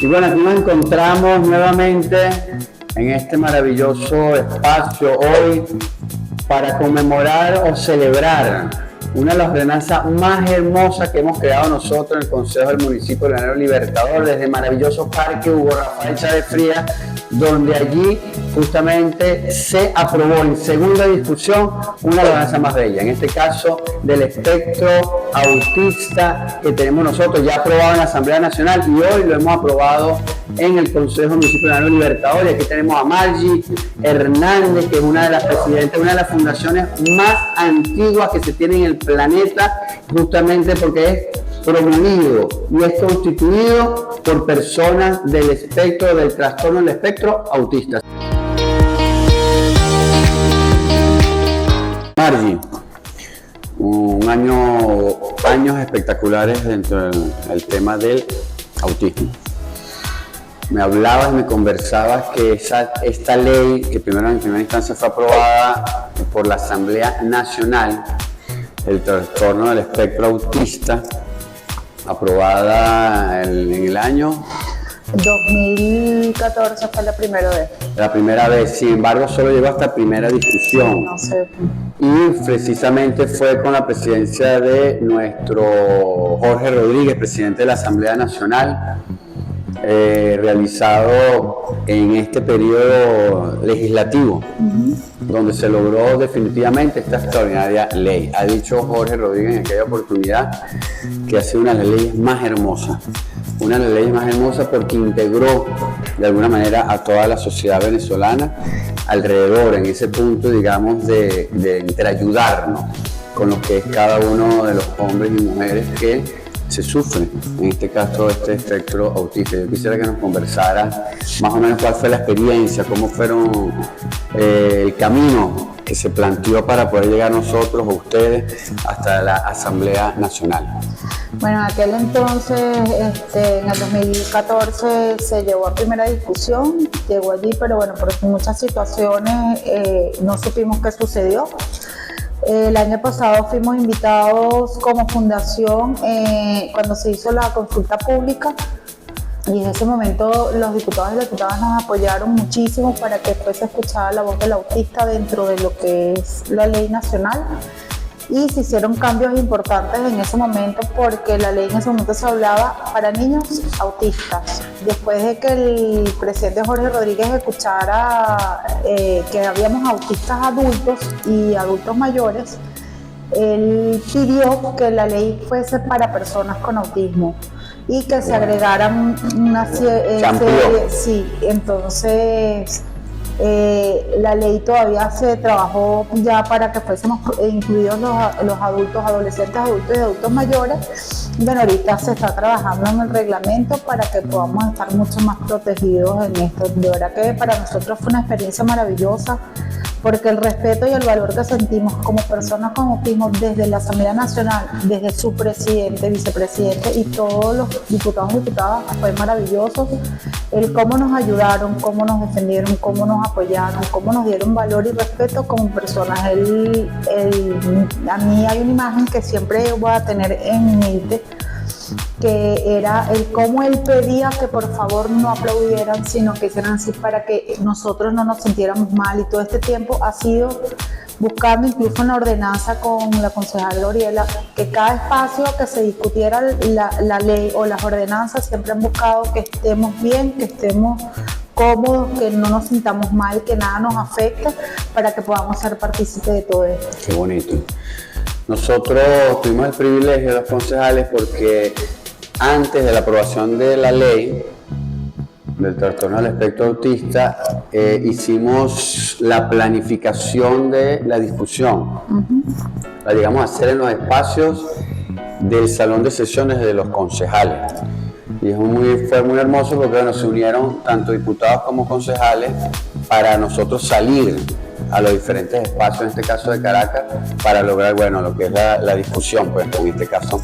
Y bueno, aquí nos encontramos nuevamente en este maravilloso espacio hoy para conmemorar o celebrar una de las ordenanzas más hermosas que hemos creado nosotros en el Consejo del Municipio de Granero Libertador, desde el maravilloso Parque Hugo Rafael Chávez Frías, donde allí justamente se aprobó en segunda discusión una ordenanza más bella, en este caso del espectro autista que tenemos nosotros ya aprobado en la Asamblea Nacional y hoy lo hemos aprobado en el Consejo Municipal de Granero Libertador. Y aquí tenemos a Margie Hernández, que es una de las presidentes, una de las fundaciones más antiguas que se tiene en el planeta, justamente porque es promovido y es constituido por personas del espectro, del trastorno del espectro autista. Margie, años espectaculares dentro del tema del autismo. Me hablabas y me conversabas que esta ley, que primero en primera instancia fue aprobada por la Asamblea Nacional, el trastorno del espectro autista, aprobada en el año 2014 fue la primera vez. La primera vez, sin embargo, solo llegó hasta primera discusión. No sé. Y precisamente fue con la presidencia de nuestro Jorge Rodríguez, presidente de la Asamblea Nacional, realizado en este periodo legislativo, donde se logró definitivamente esta extraordinaria ley. Ha dicho Jorge Rodríguez en aquella oportunidad que ha sido una de las leyes más hermosas, porque integró de alguna manera a toda la sociedad venezolana alrededor, en ese punto, digamos, de ayudarnos con lo que es cada uno de los hombres y mujeres que se sufre, en este caso, este espectro autista. Yo quisiera que nos conversara más o menos cuál fue la experiencia, cómo fueron el camino que se planteó para poder llegar nosotros o ustedes hasta la Asamblea Nacional. Bueno, en aquel entonces, en el 2014 se llevó a primera discusión, llegó allí, pero bueno, por muchas situaciones no supimos qué sucedió. El año pasado fuimos invitados como fundación cuando se hizo la consulta pública y en ese momento los diputados y diputadas nos apoyaron muchísimo para que fuese escuchada la voz del autista dentro de lo que es la ley nacional. Y se hicieron cambios importantes en ese momento porque la ley en ese momento se hablaba para niños autistas. Después de que el presidente Jorge Rodríguez escuchara que habíamos autistas adultos y adultos mayores, él pidió que la ley fuese para personas con autismo y que se agregaran una serie, sí, entonces la ley todavía se trabajó ya para que fuésemos incluidos los adultos, adolescentes, adultos y adultos mayores. Bueno, ahorita se está trabajando en el reglamento para que podamos estar mucho más protegidos en esto. De verdad que para nosotros fue una experiencia maravillosa, porque el respeto y el valor que sentimos como personas con autismo desde la Asamblea Nacional, desde su presidente, vicepresidente y todos los diputados y diputadas fue maravilloso. El cómo nos ayudaron, cómo nos defendieron, cómo nos apoyaron, cómo nos dieron valor y respeto como personas. A mí hay una imagen que siempre voy a tener en mente, que era el cómo él pedía que por favor no aplaudieran, sino que hicieran así para que nosotros no nos sintiéramos mal, y todo este tiempo ha sido buscando, incluso en la ordenanza con la concejal Loriela, que cada espacio que se discutiera la ley o las ordenanzas siempre han buscado que estemos bien, que estemos cómodos, que no nos sintamos mal, que nada nos afecte, para que podamos ser partícipes de todo esto. Qué bonito. Nosotros tuvimos el privilegio de los concejales porque antes de la aprobación de la ley del trastorno del espectro autista, hicimos la planificación de la discusión. La llegamos a hacer en los espacios del salón de sesiones de los concejales. Y fue muy hermoso porque bueno, se unieron tanto diputados como concejales para nosotros salir a los diferentes espacios, en este caso de Caracas, para lograr, bueno, lo que es la discusión, pues, en este caso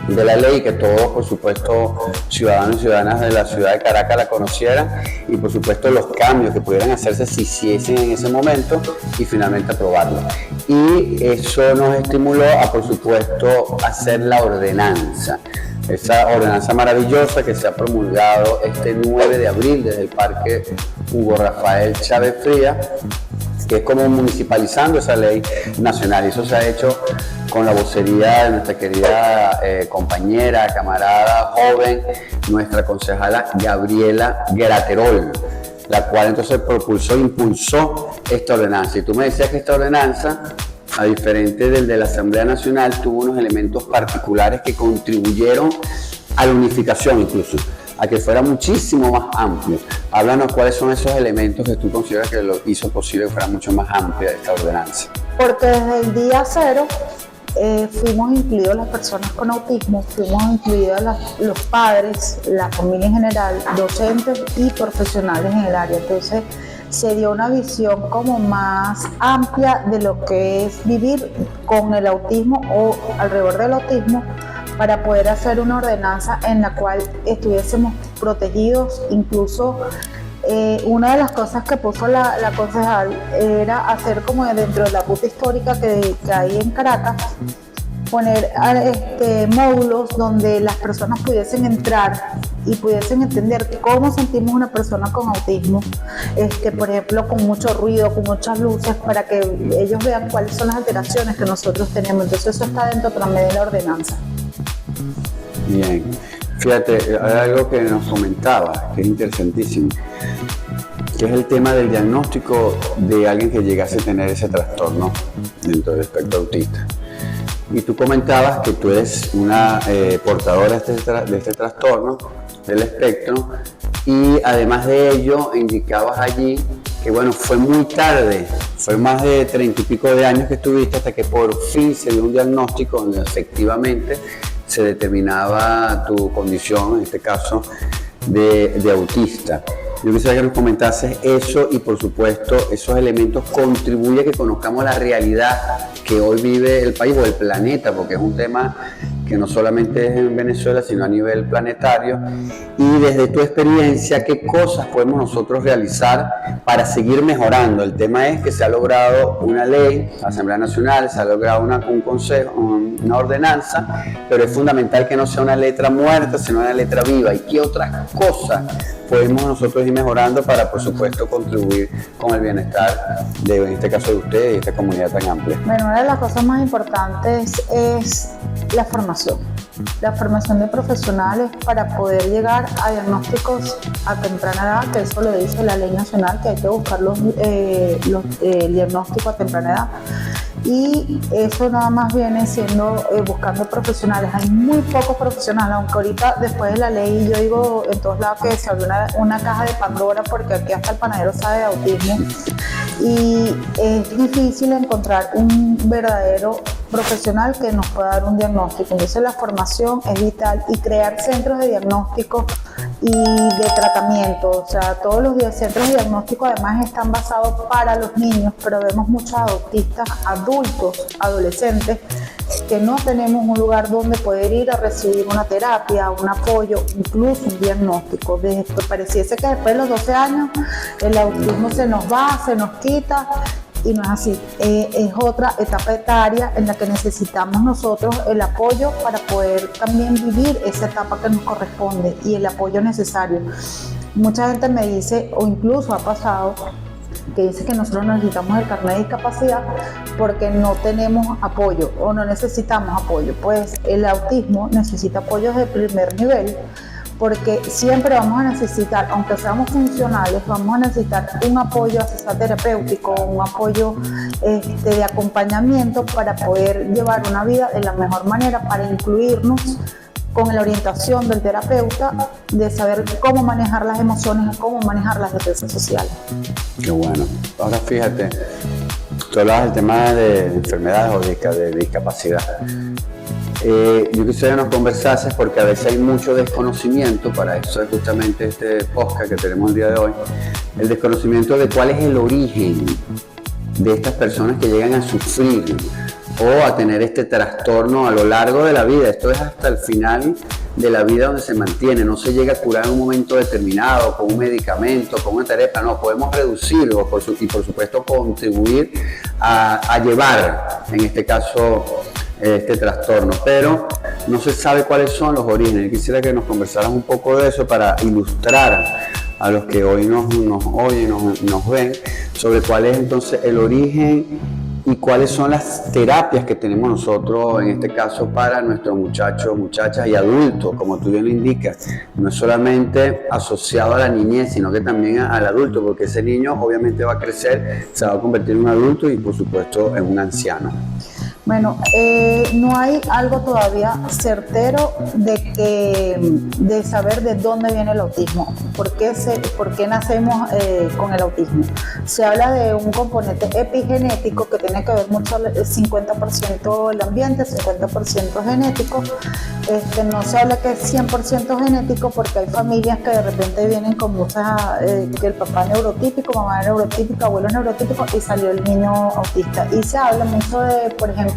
de la ley, que todos, por supuesto, ciudadanos y ciudadanas de la ciudad de Caracas la conocieran, y por supuesto los cambios que pudieran hacerse si hiciesen en ese momento y finalmente aprobarlo. Y eso nos estimuló a, por supuesto, hacer la ordenanza. Esa ordenanza maravillosa que se ha promulgado este 9 de abril desde el Parque Hugo Rafael Chávez Frías, que es como municipalizando esa ley nacional. Y eso se ha hecho con la vocería de nuestra querida compañera, camarada, joven, nuestra concejala Gabriela Graterol, la cual entonces impulsó esta ordenanza. Y tú me decías que esta ordenanza, a diferente del de la Asamblea Nacional, tuvo unos elementos particulares que contribuyeron a la unificación incluso, a que fuera muchísimo más amplio. Háblanos cuáles son esos elementos que tú consideras que lo hizo posible que fuera mucho más amplia esta ordenanza. Porque desde el día cero fuimos incluidos las personas con autismo, fuimos incluidos los padres, la familia en general, docentes y profesionales en el área. Entonces se dio una visión como más amplia de lo que es vivir con el autismo o alrededor del autismo, para poder hacer una ordenanza en la cual estuviésemos protegidos. Incluso una de las cosas que puso la concejal era hacer como dentro de la ruta histórica que hay en Caracas, poner módulos donde las personas pudiesen entrar y pudiesen entender cómo sentimos una persona con autismo, por ejemplo, con mucho ruido, con muchas luces, para que ellos vean cuáles son las alteraciones que nosotros tenemos. Entonces eso está dentro también de la ordenanza. Bien, fíjate, hay algo que nos comentaba, que es interesantísimo, que es el tema del diagnóstico de alguien que llegase a tener ese trastorno dentro del espectro autista. Y tú comentabas que tú eres una portadora de este trastorno del espectro, y además de ello indicabas allí que bueno, fue muy tarde, fue más de 30 y pico de años que estuviste hasta que por fin se dio un diagnóstico donde efectivamente se determinaba tu condición, en este caso de autista. Yo quisiera que nos comentases eso, y por supuesto esos elementos contribuyen a que conozcamos la realidad que hoy vive el país o el planeta, porque es un tema que no solamente es en Venezuela, sino a nivel planetario. Y desde tu experiencia, ¿qué cosas podemos nosotros realizar para seguir mejorando? El tema es que se ha logrado una ley, la Asamblea Nacional, se ha logrado un consejo, una ordenanza, pero es fundamental que no sea una letra muerta, sino una letra viva. ¿Y qué otras cosas podemos nosotros ir mejorando para, por supuesto, contribuir con el bienestar en este caso de ustedes y de esta comunidad tan amplia? Bueno, una de las cosas más importantes es la formación de profesionales para poder llegar a diagnósticos a temprana edad, que eso lo dice la ley nacional, que hay que buscar el diagnóstico a temprana edad. Y eso nada más viene siendo buscando profesionales. Hay muy pocos profesionales, aunque ahorita después de la ley yo digo en todos lados que se abrió una caja de Pandora, porque aquí hasta el panadero sabe de autismo, y es difícil encontrar un verdadero profesional que nos pueda dar un diagnóstico. Entonces la formación es vital, y crear centros de diagnóstico y de tratamiento. O sea, todos los centros de diagnóstico además están basados para los niños, pero vemos muchos autistas, adultos, adolescentes, que no tenemos un lugar donde poder ir a recibir una terapia, un apoyo, incluso un diagnóstico. Pareciese que después de los 12 años el autismo se nos va, se nos quita, y no es así. Es otra etapa etaria en la que necesitamos nosotros el apoyo para poder también vivir esa etapa que nos corresponde, y el apoyo necesario. Mucha gente me dice, o incluso ha pasado, que dice que nosotros necesitamos el carnet de discapacidad porque no tenemos apoyo o no necesitamos apoyo. Pues el autismo necesita apoyos de primer nivel, porque siempre vamos a necesitar, aunque seamos funcionales, vamos a necesitar un apoyo asesor terapéutico, un apoyo de acompañamiento para poder llevar una vida de la mejor manera, para incluirnos con la orientación del terapeuta, de saber cómo manejar las emociones, cómo manejar las defensas sociales. Qué bueno. Ahora fíjate, tú hablabas del tema de enfermedades o de discapacidad. Yo quisiera que nos conversases, porque a veces hay mucho desconocimiento, para eso es justamente este podcast que tenemos el día de hoy, el desconocimiento de cuál es el origen de estas personas que llegan a sufrir o a tener este trastorno a lo largo de la vida. Esto es hasta el final de la vida donde se mantiene, no se llega a curar en un momento determinado con un medicamento, con una terapia. No, podemos reducirlo y por supuesto contribuir a llevar, en este caso, este trastorno. Pero no se sabe cuáles son los orígenes. Quisiera que nos conversaras un poco de eso para ilustrar a los que hoy nos oyen, nos ven, sobre cuál es entonces el origen y cuáles son las terapias que tenemos nosotros, en este caso, para nuestros muchachos, muchachas y adultos, como tú bien lo indicas. No es solamente asociado a la niñez, sino que también al adulto, porque ese niño obviamente va a crecer, se va a convertir en un adulto y por supuesto en un anciano. Bueno, no hay algo todavía certero de saber de dónde viene el autismo, por qué nacemos con el autismo. Se habla de un componente epigenético que tiene que ver mucho, el 50% el ambiente, 50% genético. No se habla que es 100% genético porque hay familias que de repente vienen con que el papá neurotípico, mamá neurotípica, abuelo neurotípico y salió el niño autista. Y se habla mucho de, por ejemplo,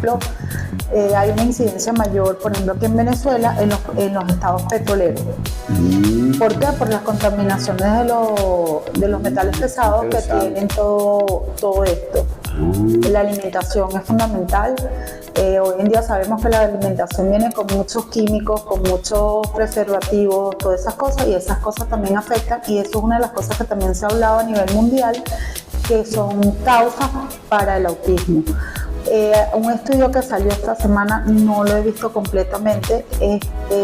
hay una incidencia mayor, por ejemplo, aquí en Venezuela, en los estados petroleros. ¿Por qué? Por las contaminaciones de los metales pesados que tienen todo esto. La alimentación es fundamental. Hoy en día sabemos que la alimentación viene con muchos químicos, con muchos preservativos, todas esas cosas, y esas cosas también afectan, y eso es una de las cosas que también se ha hablado a nivel mundial, que son causas para el autismo. Un estudio que salió esta semana, no lo he visto completamente,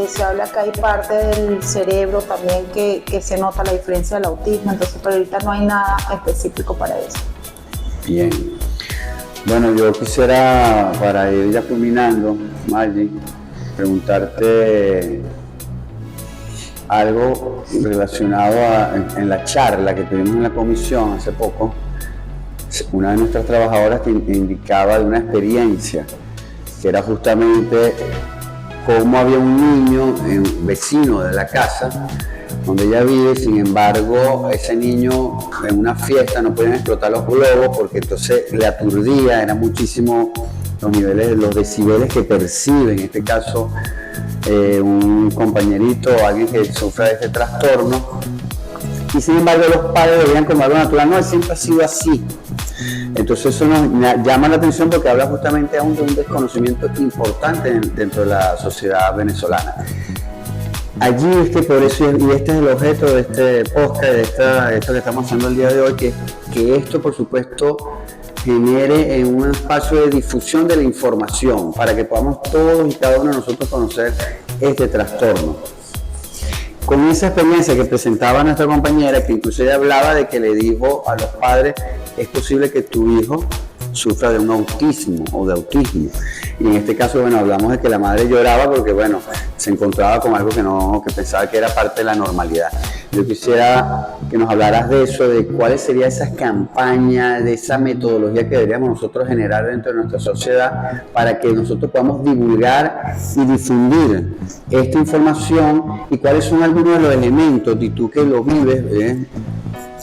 se habla que hay parte del cerebro también que se nota la diferencia del autismo, entonces pero ahorita no hay nada específico para eso. Bien. Bueno, yo quisiera, para ir ya culminando, Maggie, preguntarte algo relacionado en la charla que tuvimos en la comisión hace poco. Una de nuestras trabajadoras que indicaba de una experiencia que era justamente cómo había un niño, vecino de la casa donde ella vive, sin embargo ese niño en una fiesta no podían explotar los globos porque entonces le aturdía, eran muchísimos los niveles, los decibeles que percibe, en este caso un compañerito o alguien que sufre de este trastorno, y sin embargo los padres lo veían como algo natural. No, él siempre ha sido así. Entonces eso nos llama la atención porque habla justamente aún de un desconocimiento importante dentro de la sociedad venezolana. Allí es que por eso, y este es el objeto de este podcast, de esto que estamos haciendo el día de hoy, que esto por supuesto genere en un espacio de difusión de la información para que podamos todos y cada uno de nosotros conocer este trastorno. Con esa experiencia que presentaba nuestra compañera, que incluso ella hablaba de que le dijo a los padres, es posible que tu hijo sufra de un autismo o de autismo. Y en este caso, bueno, hablamos de que la madre lloraba porque, bueno, se encontraba con algo que pensaba que era parte de la normalidad. Yo quisiera que nos hablaras de eso, de cuáles serían esas campañas, de esa metodología que deberíamos nosotros generar dentro de nuestra sociedad para que nosotros podamos divulgar y difundir esta información, y cuáles son algunos de los elementos, y tú que lo vives,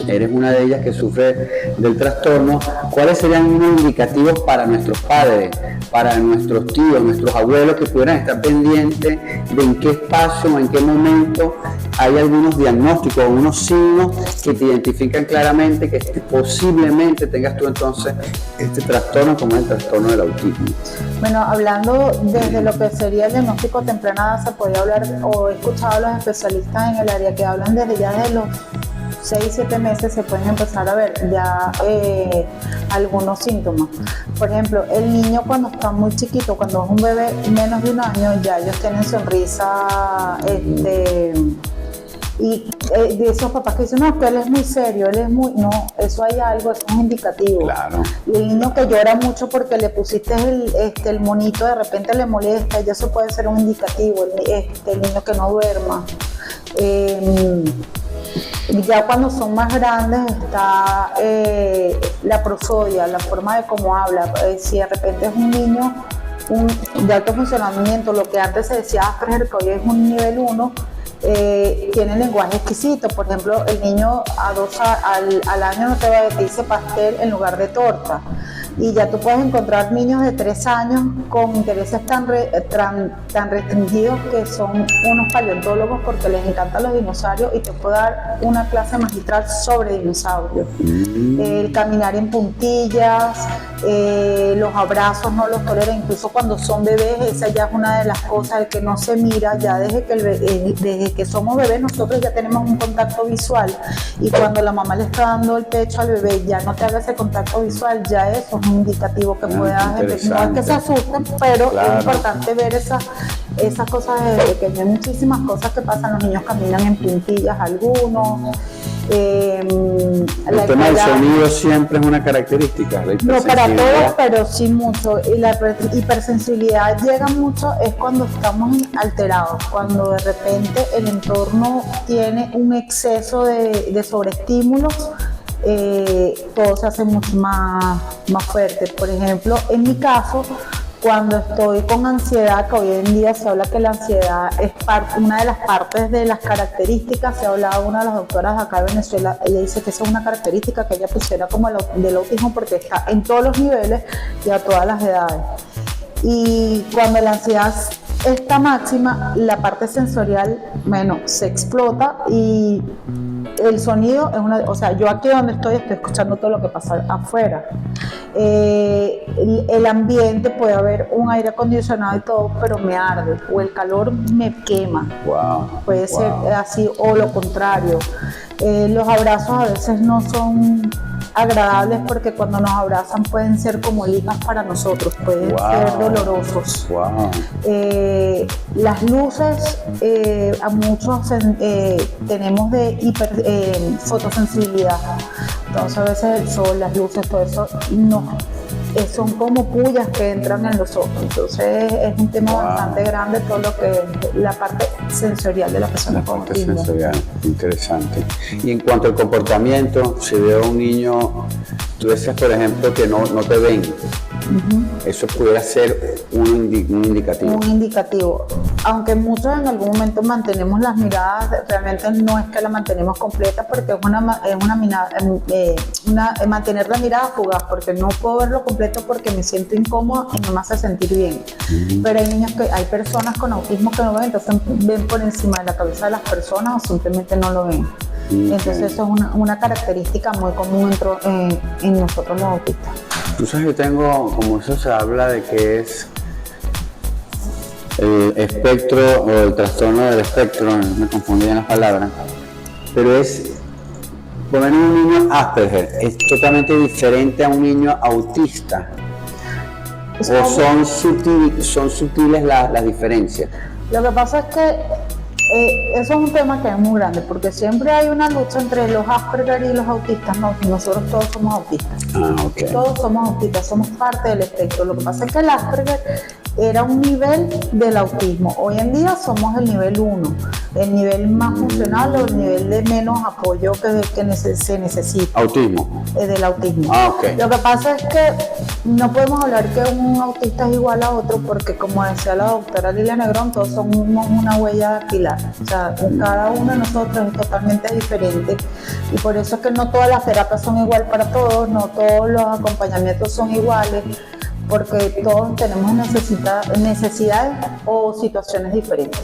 eres una de ellas que sufre del trastorno, ¿cuáles serían unos indicativos para nuestros padres, para nuestros tíos, nuestros abuelos, que pudieran estar pendientes de en qué espacio o en qué momento hay algunos diagnósticos o unos signos que te identifican claramente que posiblemente tengas tú entonces este trastorno, como es el trastorno del autismo? Bueno, hablando desde lo que sería el diagnóstico temprana, se podría hablar, o he escuchado a los especialistas en el área que hablan desde los 6-7 meses se pueden empezar a ver ya algunos síntomas. Por ejemplo, el niño cuando está muy chiquito, cuando es un bebé menos de 1 año, ya ellos tienen sonrisa, y de esos papás que dicen, no, que él es muy serio, él es muy... No, eso hay algo, eso es un indicativo. Claro. Y el niño que llora mucho porque le pusiste el monito, de repente le molesta, ya eso puede ser un indicativo. El niño que no duerma. Ya cuando son más grandes está la prosodia, la forma de cómo habla. Si de repente es un niño de alto funcionamiento, lo que antes se decía Asperger, que hoy es un nivel 1, tiene lenguaje exquisito. Por ejemplo, el niño al año no te va a decir pastel en lugar de torta. y ya tú puedes encontrar niños de 3 años con intereses tan restringidos que son unos paleontólogos porque les encantan los dinosaurios y te puedo dar una clase magistral sobre dinosaurios. El caminar en puntillas, los abrazos no los tolera, incluso cuando son bebés, esa ya es una de las cosas, el que no se mira, ya desde que somos bebés nosotros ya tenemos un contacto visual, y cuando la mamá le está dando el pecho al bebé ya no te haga ese contacto visual, ya eso es un indicativo que puedas, no es que se asusten, pero claro, es importante ver esas cosas desde pequeño. Hay muchísimas cosas que pasan, los niños caminan en puntillas algunos. El tema del sonido siempre es una característica. No para todos, pero sí mucho. Y la hipersensibilidad llega mucho es cuando estamos alterados, cuando de repente el entorno tiene un exceso de sobreestímulos. Todo se hace mucho más fuerte. Por ejemplo, en mi caso, cuando estoy con ansiedad, que hoy en día se habla que la ansiedad es una de las partes de las características, se ha hablado una de las doctoras de acá de Venezuela, ella dice que esa es una característica que ella pusiera como del autismo porque está en todos los niveles y a todas las edades. Y cuando la ansiedad está máxima, la parte sensorial, se explota y el sonido es o sea, yo aquí donde estoy escuchando todo lo que pasa afuera. El ambiente, puede haber un aire acondicionado y todo, pero me arde, o el calor me quema. Puede ser así, o lo contrario. Los abrazos a veces no son agradables porque cuando nos abrazan pueden ser como ligas para nosotros, pueden ser dolorosos. Las luces, a muchos tenemos de fotosensibilidad, entonces a veces el sol, las luces, todo eso son como pullas que entran en los ojos, entonces es un tema bastante grande todo lo que es la parte sensorial de la persona con autismo. Sensorial, interesante. Y en cuanto al comportamiento, si veo a un niño, tú decías por ejemplo que no te ven, eso pudiera ser un indicativo. Un indicativo, aunque muchos en algún momento mantenemos las miradas, realmente no es que la mantenemos completa porque es mantener la mirada fugaz, porque no puedo verlo completo porque me siento incómoda y no me hace sentir bien. Pero hay personas con autismo que no ven, entonces ven por encima de la cabeza de las personas o simplemente no lo ven. Entonces eso es una característica muy común en nosotros los autistas. Tú sabes, yo tengo, como eso se habla de que es el espectro o el trastorno del espectro, me confundí en las palabras, pero es, por lo menos un niño Asperger, es totalmente diferente a un niño autista. ¿O son sutiles las diferencias? Lo que pasa es que eso es un tema que es muy grande, porque siempre hay una lucha entre los Asperger y los autistas. No, nosotros todos somos autistas. Todos somos autistas, somos parte del espectro. Lo que pasa es que el Asperger era un nivel del autismo. Hoy en día somos el nivel 1, el nivel más funcional o el nivel de menos apoyo que se necesita. ¿Autismo? Del autismo. Lo que pasa es que no podemos hablar que un autista es igual a otro porque, como decía la doctora Lilia Negrón, todos somos una huella dactilar. O sea, cada uno de nosotros es totalmente diferente y por eso es que no todas las terapias son igual para todos, no todos los acompañamientos son iguales, porque todos tenemos necesidades o situaciones diferentes.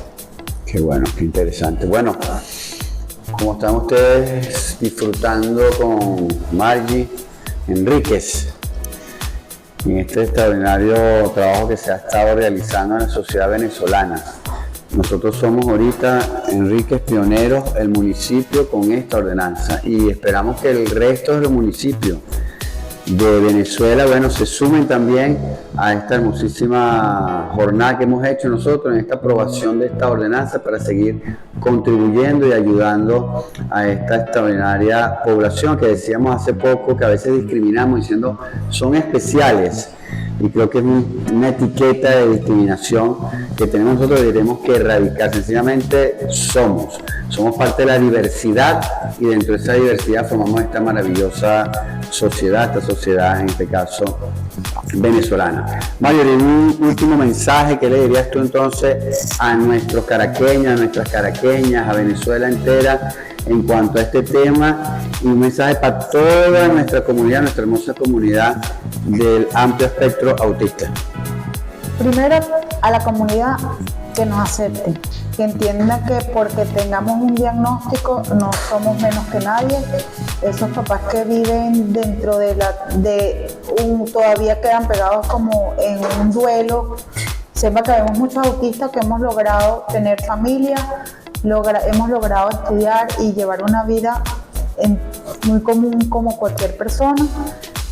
Qué bueno, qué interesante. Bueno, como están ustedes disfrutando con Margie Enríquez en este extraordinario trabajo que se ha estado realizando en la sociedad venezolana. Nosotros somos ahorita, Enríquez, pioneros, el municipio con esta ordenanza, y esperamos que el resto de los municipios de Venezuela, se sumen también a esta hermosísima jornada que hemos hecho nosotros en esta aprobación de esta ordenanza para seguir contribuyendo y ayudando a esta extraordinaria población que decíamos hace poco que a veces discriminamos diciendo son especiales. Y creo que es una etiqueta de discriminación que tenemos nosotros, tenemos que erradicar. Sencillamente somos parte de la diversidad y dentro de esa diversidad formamos esta maravillosa sociedad, esta sociedad en este caso venezolana. Marjorie, un último mensaje, ¿qué le dirías tú entonces a nuestros caraqueños, a nuestras caraqueñas, a Venezuela entera, en cuanto a este tema y un mensaje para toda nuestra comunidad, nuestra hermosa comunidad del amplio espectro autista. Primero, a la comunidad que nos acepte, que entienda que porque tengamos un diagnóstico no somos menos que nadie. Esos papás que viven dentro todavía quedan pegados como en un duelo. Sepa que vemos muchos autistas que hemos logrado tener familia, hemos logrado estudiar y llevar una vida muy común como cualquier persona.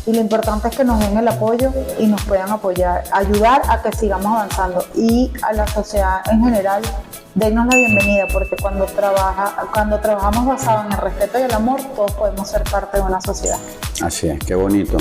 Y lo importante es que nos den el apoyo y nos puedan apoyar, ayudar a que sigamos avanzando. Y a la sociedad en general, denos la bienvenida, porque cuando trabajamos basado en el respeto y el amor, todos podemos ser parte de una sociedad. Así es, qué bonito.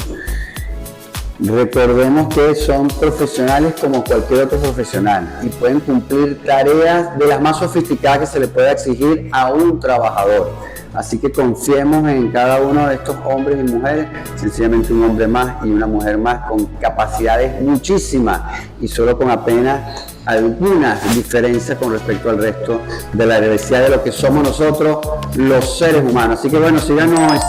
Recordemos que son profesionales como cualquier otro profesional y pueden cumplir tareas de las más sofisticadas que se le pueda exigir a un trabajador. Así que confiemos en cada uno de estos hombres y mujeres, sencillamente un hombre más y una mujer más con capacidades muchísimas y solo con apenas algunas diferencias con respecto al resto de la diversidad de lo que somos nosotros los seres humanos. Así que bueno, síganos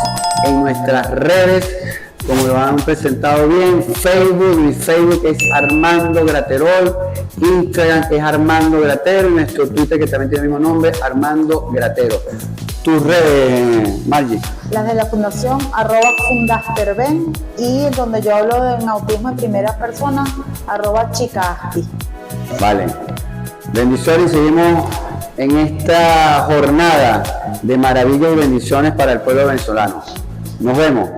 en nuestras redes, como lo han presentado bien. Mi Facebook es Armando Graterol, Instagram es Armando Gratero y nuestro Twitter, que también tiene el mismo nombre, Armando Gratero. Tus redes, Margie. Las de la fundación, @fundasterben, y donde yo hablo de autismo en primera persona, @chicaasti. Vale. Bendiciones y seguimos en esta jornada de maravillas y bendiciones para el pueblo venezolano. Nos vemos.